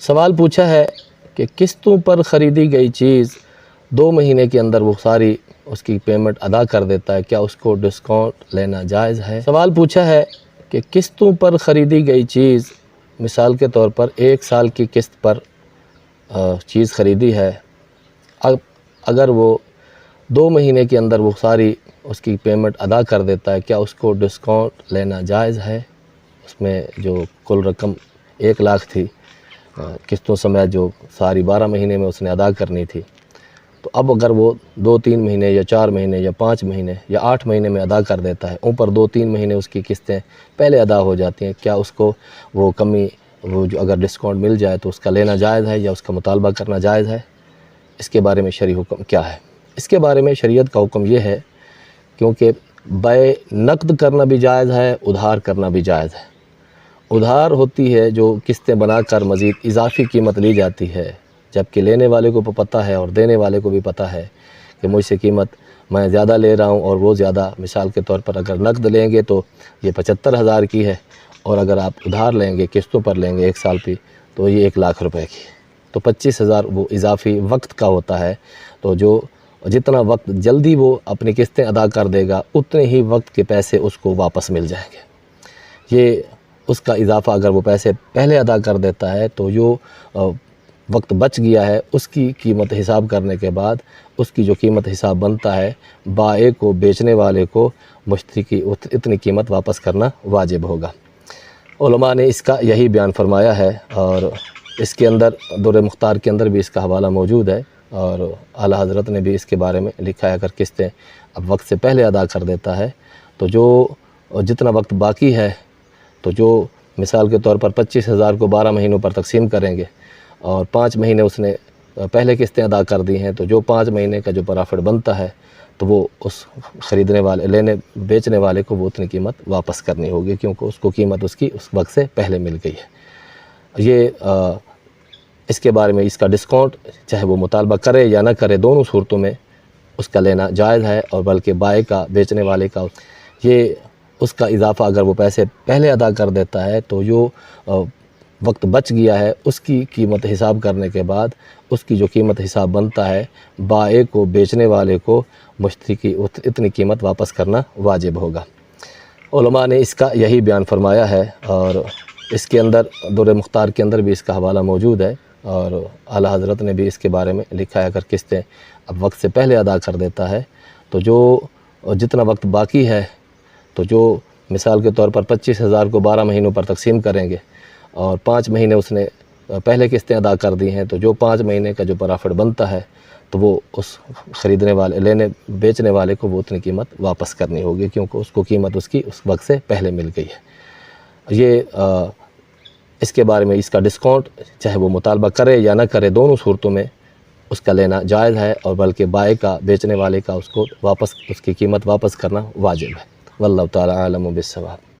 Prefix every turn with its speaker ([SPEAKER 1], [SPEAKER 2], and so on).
[SPEAKER 1] سوال پوچھا ہے کہ قسطوں پر خریدی گئی چیز 2 مہینے کے اندر وہ ساری اس کی پیمنٹ ادا کر دیتا ہے، کیا اس کو ڈسکاؤنٹ لینا جائز ہے؟ سوال پوچھا ہے کہ قسطوں پر خریدی گئی چیز، مثال کے طور پر 1 سال کی قسط پر چیز خریدی ہے، اگر وہ 2 مہینے کے اندر وہ ساری اس کی پیمنٹ ادا کر دیتا ہے، کیا اس کو ڈسکاؤنٹ لینا جائز ہے؟ اس میں جو کل رقم 1 لاکھ تھی قسطوں سمیت، جو ساری 12 مہینے میں اس نے ادا کرنی تھی، تو اب اگر وہ 2-3 مہینے یا 4 مہینے یا 5 مہینے یا 8 مہینے میں ادا کر دیتا ہے، اوپر 2-3 مہینے اس کی قسطیں پہلے ادا ہو جاتی ہیں، کیا اس کو وہ کمی جو اگر ڈسکاؤنٹ مل جائے تو اس کا لینا جائز ہے یا اس کا مطالبہ کرنا جائز ہے؟ اس کے بارے میں شرعی حکم کیا ہے؟ اس کے بارے میں شریعت کا حکم یہ ہے، کیونکہ بیع نقد کرنا بھی جائز ہے، ادھار کرنا بھی جائز ہے۔ ادھار ہوتی ہے جو قسطیں بنا کر مزید اضافی قیمت لی جاتی ہے، جبکہ لینے والے کو پتہ ہے اور دینے والے کو بھی پتہ ہے کہ مجھ سے قیمت میں زیادہ لے رہا ہوں اور وہ زیادہ، مثال کے طور پر اگر نقد لیں گے تو یہ 75,000 کی ہے، اور اگر آپ ادھار لیں گے، قسطوں پر لیں گے 1 سال کی، تو یہ 1 لاکھ روپے کی ہے، تو 25,000 وہ اضافی وقت کا ہوتا ہے۔ تو جو جتنا وقت جلدی وہ اپنی قسطیں ادا کر دے گا، اتنے ہی وقت کے پیسے اس کو واپس مل جائیں گے۔ یہ اس کا اضافہ اگر وہ پیسے پہلے ادا کر دیتا ہے تو جو وقت بچ گیا ہے اس کی قیمت حساب کرنے کے بعد اس کی جو قیمت حساب بنتا ہے، بائع کو، بیچنے والے کو مشتری کی اتنی قیمت واپس کرنا واجب ہوگا۔ علماء نے اس کا یہی بیان فرمایا ہے، اور اس کے اندر در مختار کے اندر بھی اس کا حوالہ موجود ہے، اور اعلیٰ حضرت نے بھی اس کے بارے میں لکھا ہے، اگر قسطیں اب وقت سے پہلے ادا کر دیتا ہے تو جو جتنا وقت باقی ہے، تو جو مثال کے طور پر 25,000 کو 12 مہینوں پر تقسیم کریں گے اور 5 مہینے اس نے پہلے قسطیں ادا کر دی ہیں، تو جو 5 مہینے کا جو پرافٹ بنتا ہے تو وہ اس خریدنے والے بیچنے والے کو وہ اتنی قیمت واپس کرنی ہوگی، کیونکہ اس کو قیمت اس کی اس وقت سے پہلے مل گئی ہے۔ یہ اس کے بارے میں اس کا ڈسکاؤنٹ چاہے وہ مطالبہ کرے یا نہ کرے، دونوں صورتوں میں اس کا لینا جائز ہے، اور بلکہ بائع کا، بیچنے والے کا، یہ اس کا اضافہ اگر وہ پیسے پہلے ادا کر دیتا ہے تو جو وقت بچ گیا ہے اس کی قیمت حساب کرنے کے بعد اس کی جو قیمت حساب بنتا ہے، بائع کو، بیچنے والے کو مشتری کی اتنی قیمت واپس کرنا واجب ہوگا۔ علماء نے اس کا یہی بیان فرمایا ہے، اور اس کے اندر در مختار کے اندر بھی اس کا حوالہ موجود ہے، اور اعلیٰ حضرت نے بھی اس کے بارے میں لکھا ہے، اگر قسطیں اب وقت سے پہلے ادا کر دیتا ہے تو جو جتنا وقت باقی ہے، تو جو مثال کے طور پر 25,000 کو 12 مہینوں پر تقسیم کریں گے اور 5 مہینے اس نے پہلے قسطیں ادا کر دی ہیں، تو جو 5 مہینے کا جو پرافٹ بنتا ہے تو وہ اس خریدنے والے بیچنے والے کو وہ اتنی قیمت واپس کرنی ہوگی، کیونکہ اس کو قیمت اس کی اس وقت سے پہلے مل گئی ہے۔ یہ اس کے بارے میں اس کا ڈسکاؤنٹ چاہے وہ مطالبہ کرے یا نہ کرے، دونوں صورتوں میں اس کا لینا جائز ہے، اور بلکہ بائع کا، بیچنے والے کا اس کو واپس، اس کی قیمت واپس کرنا واجب ہے۔ واللہ تعالی عالم بالصواب۔